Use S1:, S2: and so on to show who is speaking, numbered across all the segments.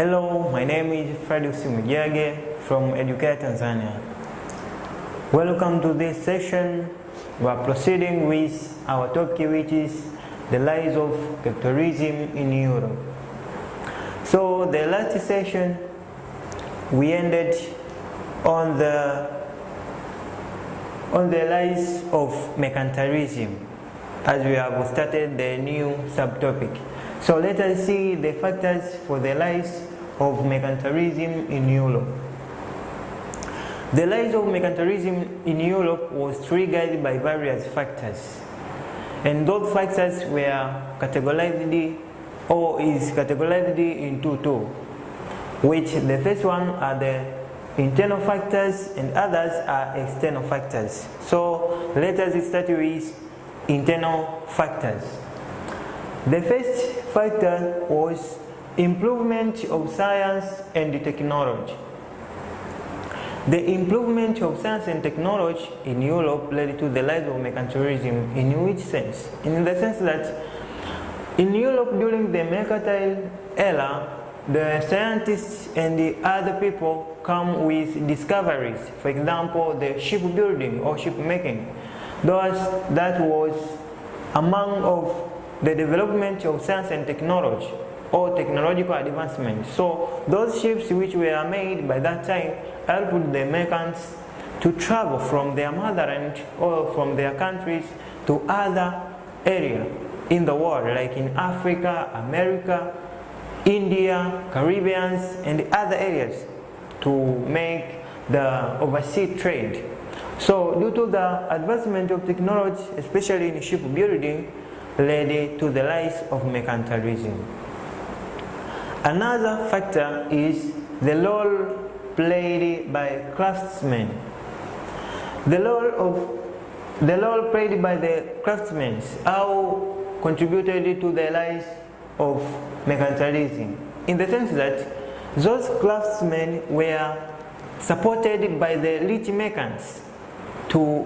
S1: Hello, my name is Edukea from Edukea Tanzania. Welcome to this session. We are proceeding with our topic, which is the rise of capitalism in Europe. So the last session we ended on the rise of mercantilism, as we have started the new subtopic. So let us see the factors for the rise of mercantilism in Europe. The rise of mercantilism in Europe was triggered by various factors, and those factors were categorized or is categorized into two, which the first one are the internal factors and others are external factors. So let us start with internal factors. The first factor was improvement of science and technology. The improvement of science and technology in Europe led to the rise of mercantilism. In which sense? In the sense that in Europe during the mercantile era, the scientists and the other people come with discoveries. For example, the shipbuilding or shipmaking. That was among of the development of science and technology or technological advancement. So those ships which were made by that time helped the merchants to travel from their motherland or from their countries to other areas in the world, like in Africa, America, India, Caribbean, and other areas, to make the overseas trade. So due to the advancement of technology, especially in shipbuilding, led to the rise of mercantilism. Another factor is the role played by craftsmen. The role played by the craftsmen how contributed to the rise of mercantilism, in the sense that those craftsmen were supported by the rich merchants to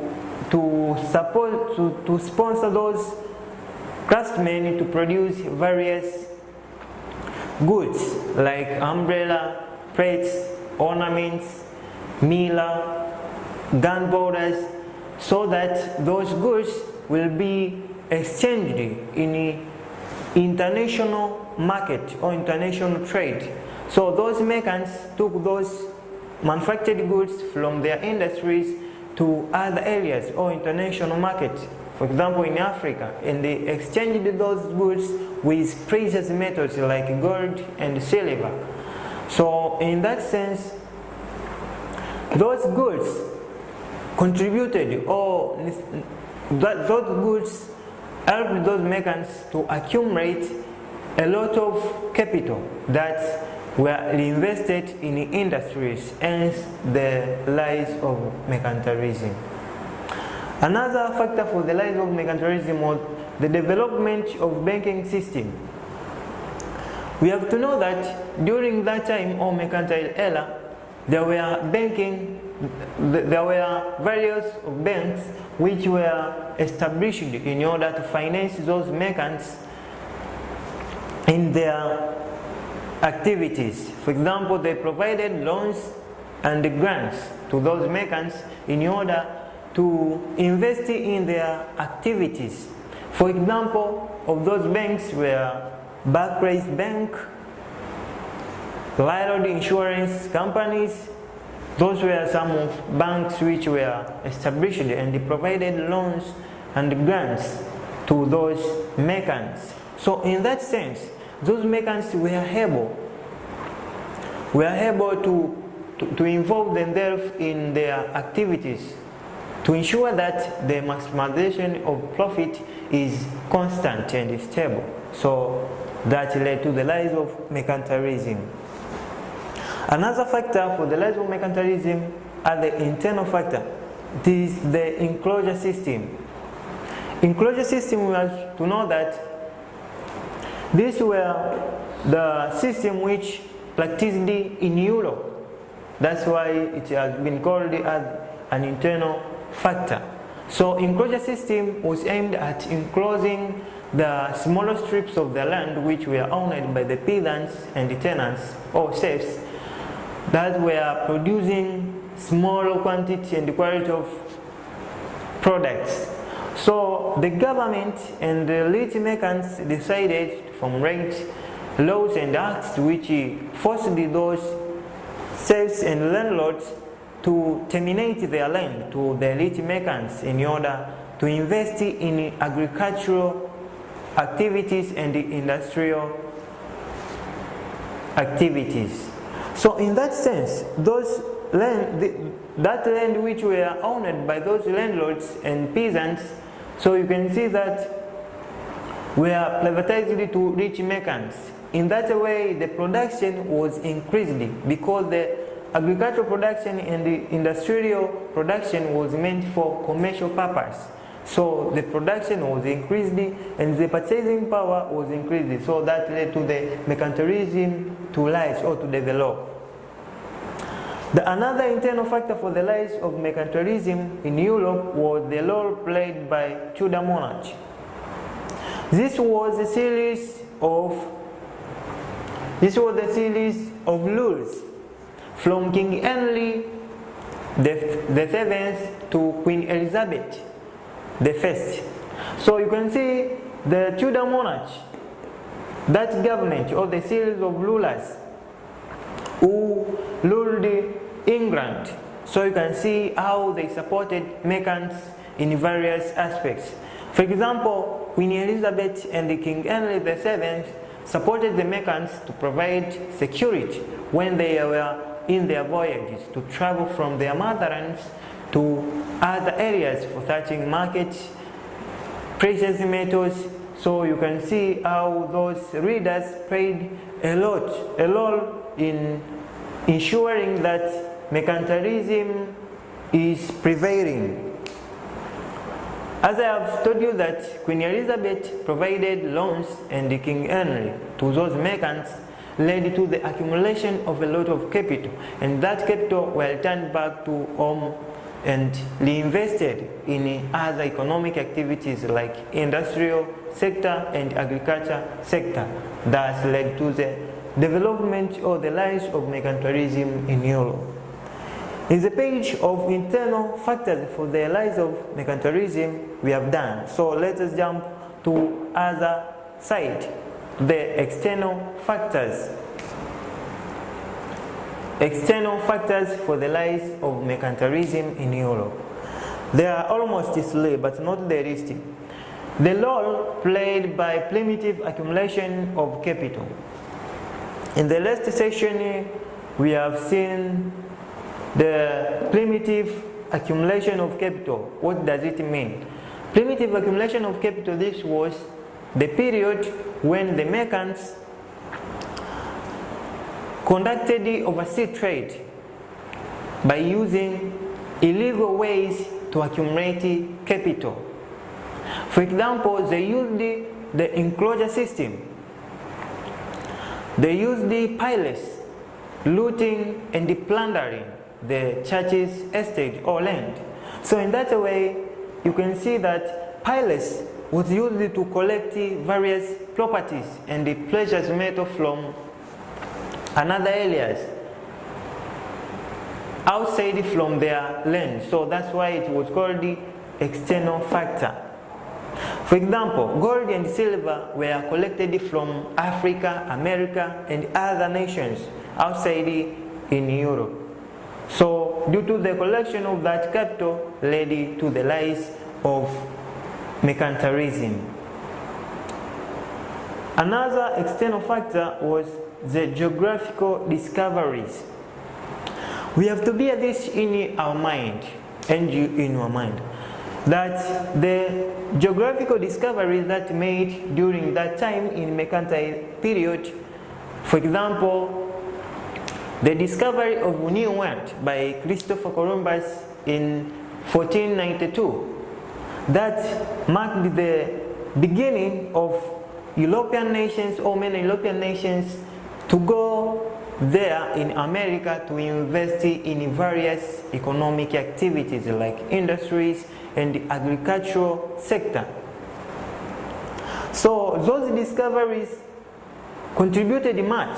S1: sponsor those craftsmen to produce various goods like umbrella, plates, ornaments, mirror, gunpowders, so that those goods will be exchanged in international market or international trade. So those merchants took those manufactured goods from their industries to other areas or international markets. For example, in Africa, and they exchanged those goods with precious metals like gold and silver. So in that sense, those goods contributed, or those goods helped those merchants to accumulate a lot of capital that were reinvested in industries, hence the rise of mercantilism. Another factor for the rise of mercantilism was the development of banking system. We have to know that during that time or mercantile era, there were various banks which were established in order to finance those merchants in their activities. For example, they provided loans and grants to those merchants in order to invest in their activities. For example, of those banks were Barclays Bank, Lloyd insurance companies. Those were some of banks which were established and they provided loans and grants to those merchants. So in that sense, those merchants were able to involve themselves in their activities to ensure that the maximization of profit is constant and stable. So that led to the rise of mercantilism. Another factor for the rise of mercantilism are the internal factor. This is the enclosure system. Enclosure system, we have to know that these were the system which practiced in Europe. That's why it has been called as an internal factor. So enclosure system was aimed at enclosing the smaller strips of the land which were owned by the peasants and the tenants or serfs that were producing small quantity and quality of products. So the government and the elite merchants decided to formulate laws and acts which forced those serfs and landlords to terminate their land to the elite merchants in order to invest in agricultural activities and industrial activities. So in that sense, that land which were owned by those landlords and peasants, so you can see that were privatized to rich merchants. In that way, the production was increased because the agricultural production and the industrial production was meant for commercial purpose. So the production was increased and the purchasing power was increased. So that led to the mercantilism to rise or to develop. Another internal factor for the rise of mercantilism in Europe was the role played by Tudor monarchy. This was a series of rules from King Henry the Seventh to Queen Elizabeth the First. So you can see the Tudor monarchy, that government or the series of rulers who ruled England. So you can see how they supported merchants in various aspects. For example, Queen Elizabeth and King Henry VII supported the merchants to provide security when they were in their voyages to travel from their motherlands to other areas for searching markets, precious metals. So you can see how those readers played a role in ensuring that mercantilism is prevailing. As I have told you that Queen Elizabeth provided loans and King Henry to those merchants led to the accumulation of a lot of capital, and that capital were turned back to home and reinvested in other economic activities like industrial sector and agriculture sector. Thus led to the development or the rise of mercantilism in Europe. In the page of internal factors for the rise of mercantilism we have done. So let us jump to other side, the external factors. External factors for the rise of mercantilism in Europe. They are almost three, but not the least. The role played by primitive accumulation of capital. In the last section, we have seen the primitive accumulation of capital. What does it mean? Primitive accumulation of capital, this was the period when the merchants conducted overseas trade by using illegal ways to accumulate capital. For example, they used the enclosure system. They used the pirates, looting and plundering the church's estate or land. So in that way, you can see that pirates was used to collect various properties and the precious metal from another areas outside from their land. So that's why it was called the external factor. For example, gold and silver were collected from Africa, America, and other nations outside in Europe. So due to the collection of that capital led to the rise of mercantilism. Another external factor was the geographical discoveries. We have to bear this in our mind and in our mind, that the geographical discoveries that made during that time in mercantile period, for example, the discovery of New World by Christopher Columbus in 1492, that marked the beginning of European nations or many European nations to go there in America to invest in various economic activities like industries and the agricultural sector. So those discoveries contributed much,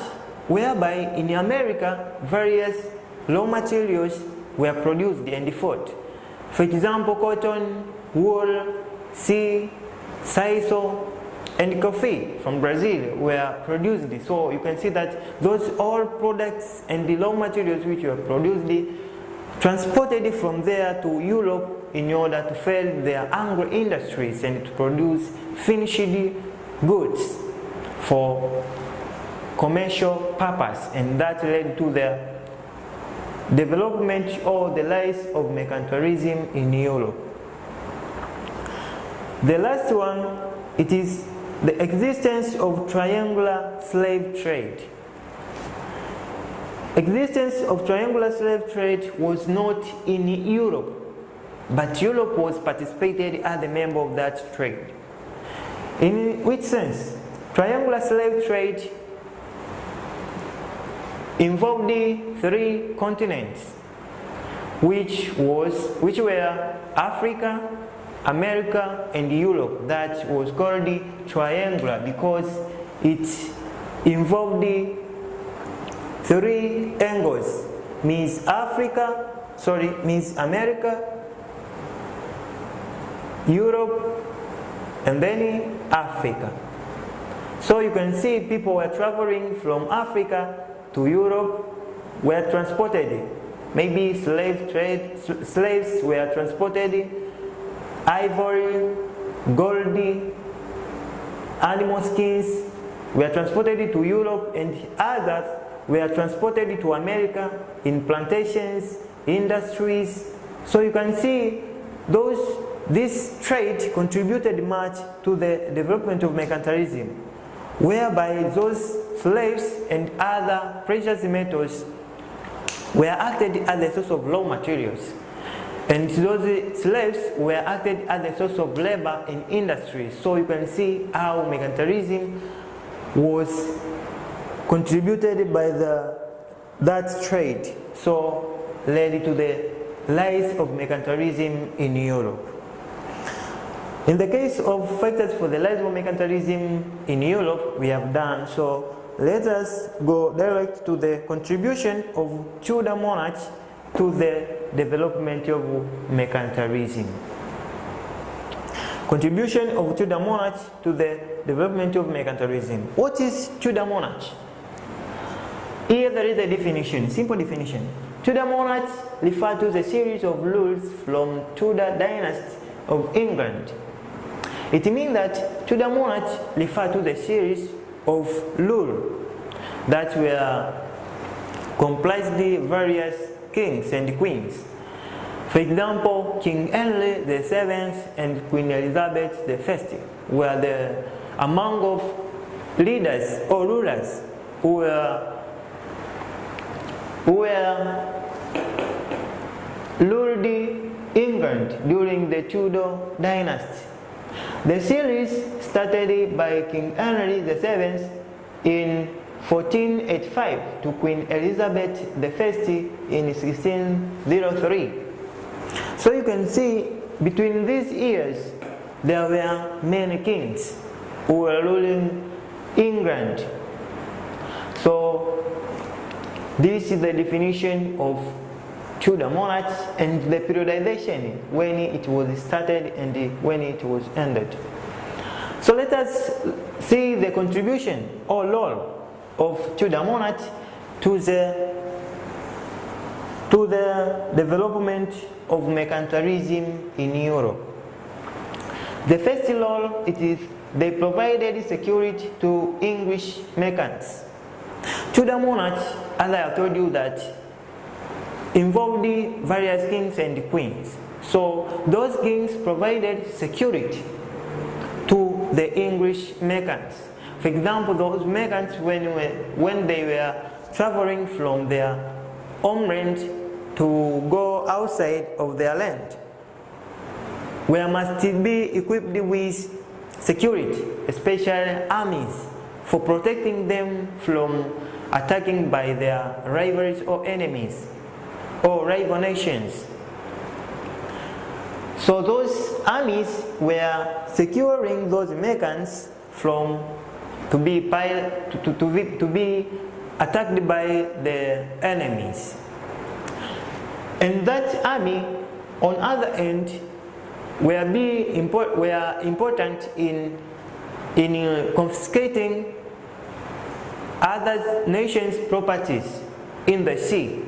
S1: whereby in America various raw materials were produced and fought. For example, cotton, wool, tea, sisal, and coffee from Brazil were produced. So you can see that those all products and the raw materials which were produced transported from there to Europe in order to fill their agro industries and to produce finished goods for commercial purpose, and that led to the development or the rise of mercantilism in Europe. The last one, it is the existence of triangular slave trade. Existence of triangular slave trade was not in Europe, but Europe was participated as a member of that trade. In which sense? Triangular slave trade involved the 3 continents, which were Africa, America, and Europe. That was called the triangular because it involved the 3 angles, means America, Europe, and then Africa. So you can see people were traveling from Africa to Europe, were transported. Maybe slaves were transported, ivory, gold, animal skins were transported to Europe, and others were transported to America in plantations, industries. So you can see this trade contributed much to the development of mercantilism, whereby those slaves and other precious metals were acted as a source of raw materials, and those slaves were acted as a source of labor in industry. So you can see how mercantilism was contributed by that trade, so led to the rise of mercantilism in Europe. In the case of factors for the rise of mercantilism in Europe, we have done. So let us go direct to the contribution of Tudor monarchy to the development of mercantilism. Contribution of Tudor monarchy to the development of mercantilism. What is Tudor monarchy? Here there is a definition, simple definition. Tudor monarchy refers to the series of rules from Tudor dynasty of England. It means that Tudor monarchy refers to the series of rules that were comprised of various kings and queens. For example, King Henry VII and Queen Elizabeth I were among of leaders or rulers who ruled England during the Tudor dynasty. The series started by King Henry VII in 1485 to Queen Elizabeth I in 1603. So you can see between these years there were many kings who were ruling England. So this is the definition of Tudor monarchy and the periodization when it was started and when it was ended. So let us see the contribution or role of Tudor monarchy to the development of mercantilism in Europe. The first role, it is they provided security to English merchants. Tudor monarchy, as I have told you, that involved various kings and queens. So those kings provided security to the English merchants. For example, those merchants, when they were traveling from their homeland to go outside of their land, must be equipped with security, especially armies, for protecting them from attacking by their rivals or enemies or rival nations. So those armies were securing those merchants from to be attacked by the enemies. And that army, on other end, were important in confiscating other nations' properties in the sea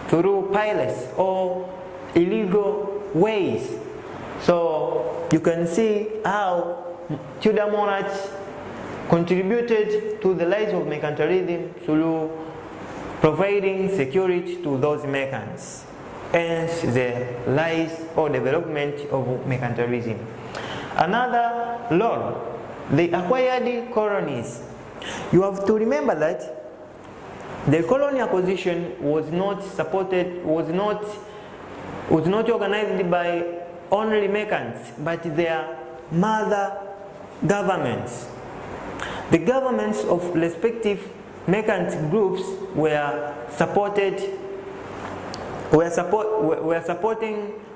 S1: through pirates or illegal ways. So you can see how Tudor monarchs contributed to the rise of mercantilism through providing security to those merchants, hence the rise or development of mercantilism. Another role, they acquired colonies. You have to remember that the colony acquisition was not organized by only merchants, but their mother governments. The governments of respective merchant groups were supporting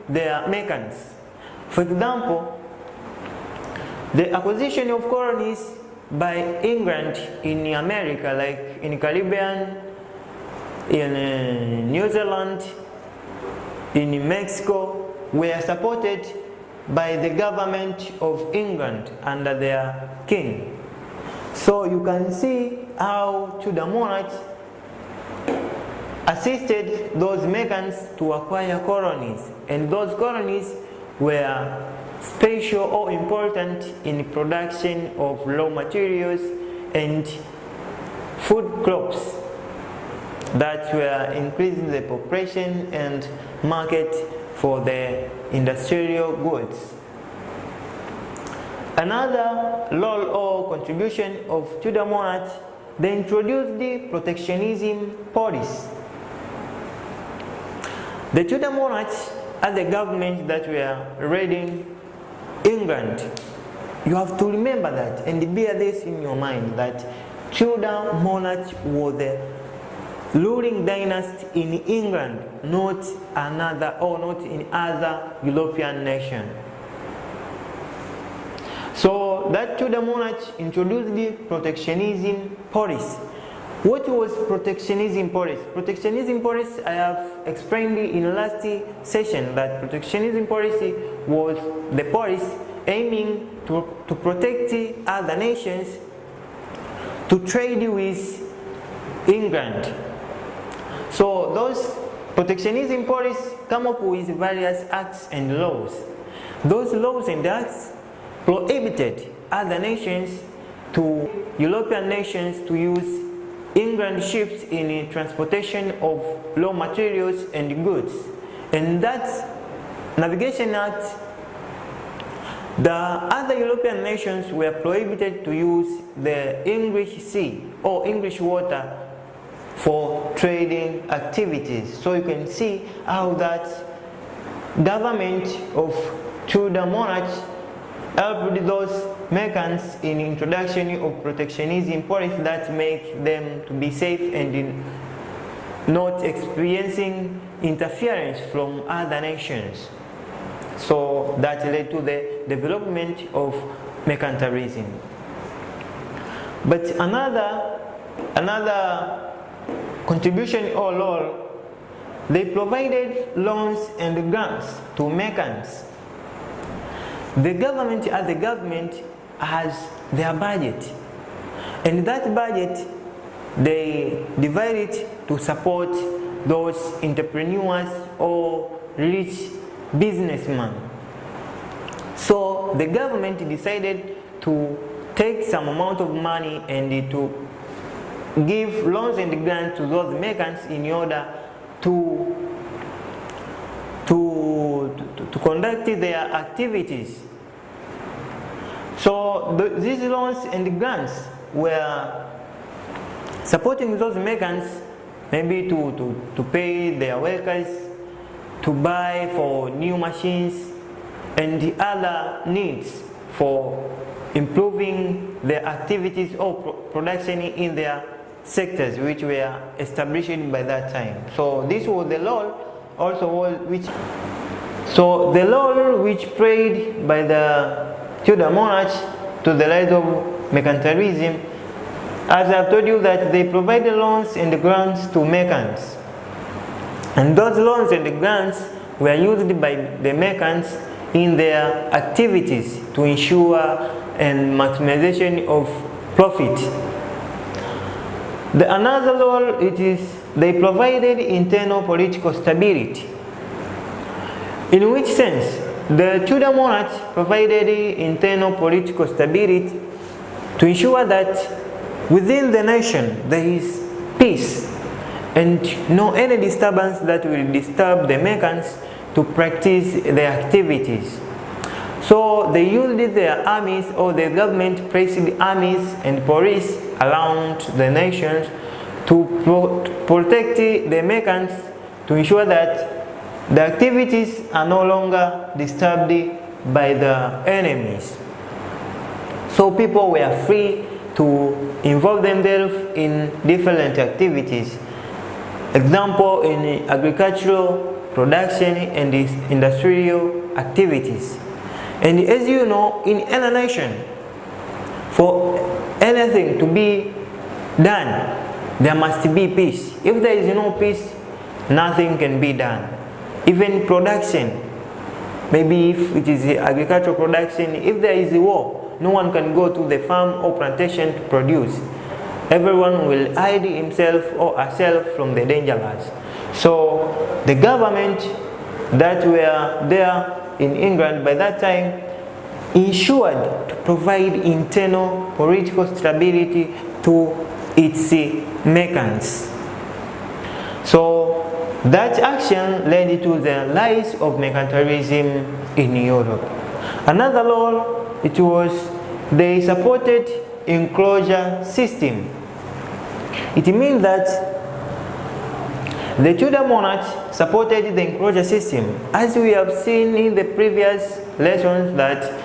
S1: their merchants. For example, the acquisition of colonies by England in America, like in Caribbean, in New Zealand, in Mexico, were supported by the government of England under their king. So you can see how Tudor monarchs assisted those merchants to acquire colonies, and those colonies were special or important in production of raw materials and food crops that were increasing the population and market for the industrial goods. Another role or contribution of Tudor monarchs, they introduced the protectionism policy. The Tudor monarchs are the government that were raiding England. You have to remember that and bear this in your mind, that Tudor monarch was the ruling dynasty in England, not in other European nation. So that Tudor monarch introduced the protectionism policy. What was protectionism policy? Protectionism policy, I have explained in the last session that protectionism policy was the policy aiming to protect other nations to trade with England. So those protectionism policies come up with various acts and laws. Those laws and acts prohibited other nations European nations to use England ships in transportation of raw materials and goods. And that Navigation Act, the other European nations were prohibited to use the English Sea or English water for trading activities. So you can see how that government of Tudor monarchs helped those merchants in introduction of protectionism policy that make them to be safe and in not experiencing interference from other nations. So that led to the development of mercantilism. But another contribution or role, they provided loans and grants to merchants. The government as a government has their budget, and that budget they divide it to support those entrepreneurs or rich businessmen. So the government decided to take some amount of money and to give loans and grants to those merchants in order to conduct their activities. So these loans and grants were supporting those merchants, maybe to pay their workers, to buy for new machines and the other needs for improving their activities or production in their sectors which were established by that time. So this was the role which played by the Tudor monarch to the rise of mercantilism, as I've told you that they provided loans and grants to merchants. And those loans and grants were used by the merchants in their activities to ensure and maximization of profit. Another role it is they provided internal political stability. In which sense? The Tudor monarchs provided internal political stability to ensure that within the nation there is peace and no any disturbance that will disturb the merchants to practice their activities. So they used their armies, or the government placed armies and police around the nations to protect the merchants, to ensure that the activities are no longer disturbed by the enemies. So people were free to involve themselves in different activities. Example, in agricultural production and industrial activities. And as you know, in any nation, for anything to be done, there must be peace. If there is no peace, nothing can be done. Even production, maybe if it is agricultural production, if there is a war, no one can go to the farm or plantation to produce. Everyone will hide himself or herself from the dangers. So the government that were there in England by that time ensured to provide internal political stability to its merchants. So that action led to the rise of mercantilism in Europe. Another role, it was they supported enclosure system. It means that the Tudor monarchs supported the enclosure system, as we have seen in the previous lessons that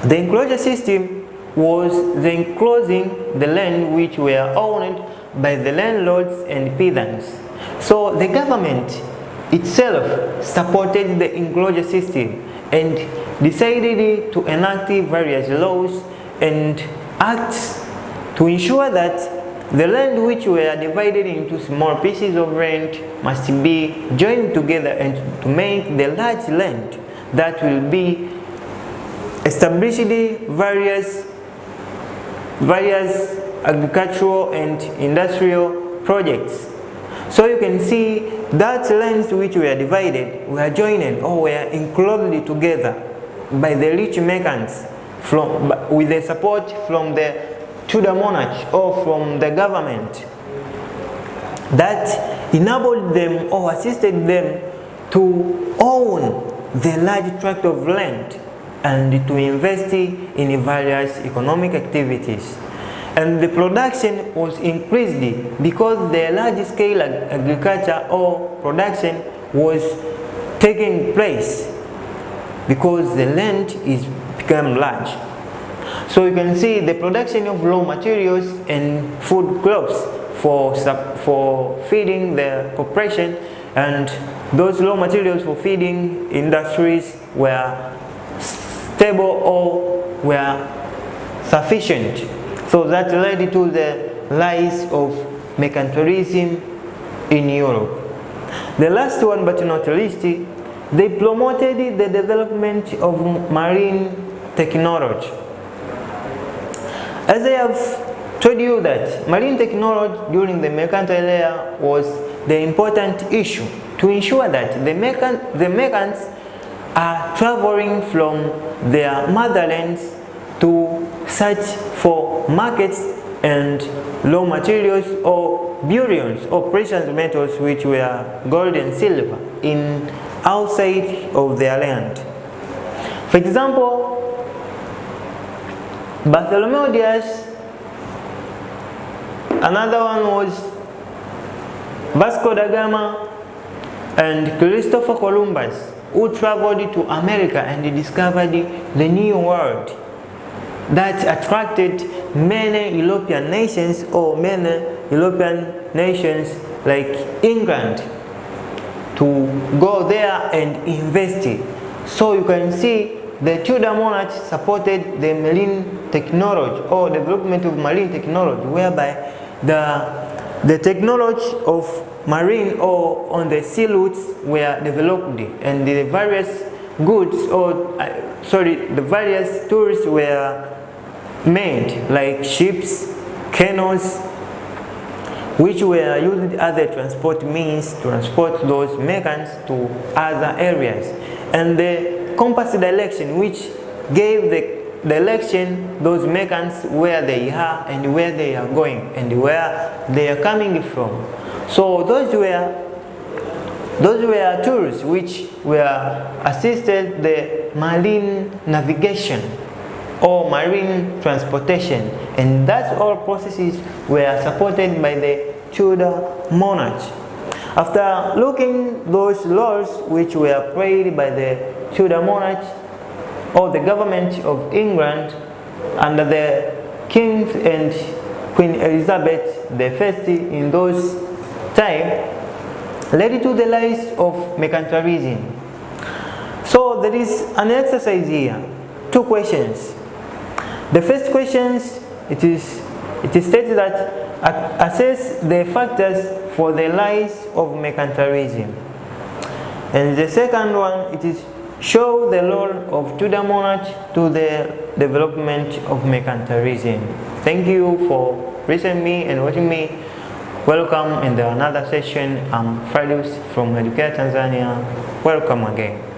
S1: the enclosure system was the enclosing the land which were owned by the landlords and peasants. So the government itself supported the enclosure system and decided to enact various laws and acts to ensure that the land which were divided into small pieces of land must be joined together and to make the large land that will be established various agricultural and industrial projects. So you can see that lands which were divided were joined or were enclosed together by the rich merchants with the support from the Tudor monarch or from the government, that enabled them or assisted them to own the large tract of land and to invest in various economic activities. And the production was increased because the large scale agriculture or production was taking place because the land is become large. So you can see the production of raw materials and food crops for feeding the population, and those raw materials for feeding industries were stable or were sufficient. So that led to the rise of mercantilism in Europe. The last one but not least, they promoted the development of marine technology. As I have told you that marine technology during the mercantile era was the important issue to ensure that the merchants are traveling from their motherlands to search for markets and raw materials or bullions or precious metals which were gold and silver in outside of their land. For example, Bartholomew Dias, another one was Vasco da Gama and Christopher Columbus, who traveled to America and discovered the New World that attracted many European nations or many European nations like England to go there and invest. So you can see the Tudor monarchs supported the marine technology or development of marine technology, whereby the technology of marine or on the sea routes were developed, and the various goods or the various tools were made, like ships, canoes, which were used as a transport means to transport those mechans to other areas, and the compass direction, which gave the direction those mechans where they are and where they are going and where they are coming from. So those were tools which were assisted the marine navigation or marine transportation, and that's all processes were supported by the Tudor monarch. After looking those laws which were played by the Tudor monarch or the government of England under the King and Queen Elizabeth I in those time, led to the rise of mercantilism. So there is an exercise here, 2 questions. The first question, it is stated that assess the factors for the rise of mercantilism. And the second one, it is show the role of Tudor monarch to the development of mercantilism. Thank you for listening to me and watching me. Welcome in another session. I'm Fridus from Edukea Tanzania. Welcome again.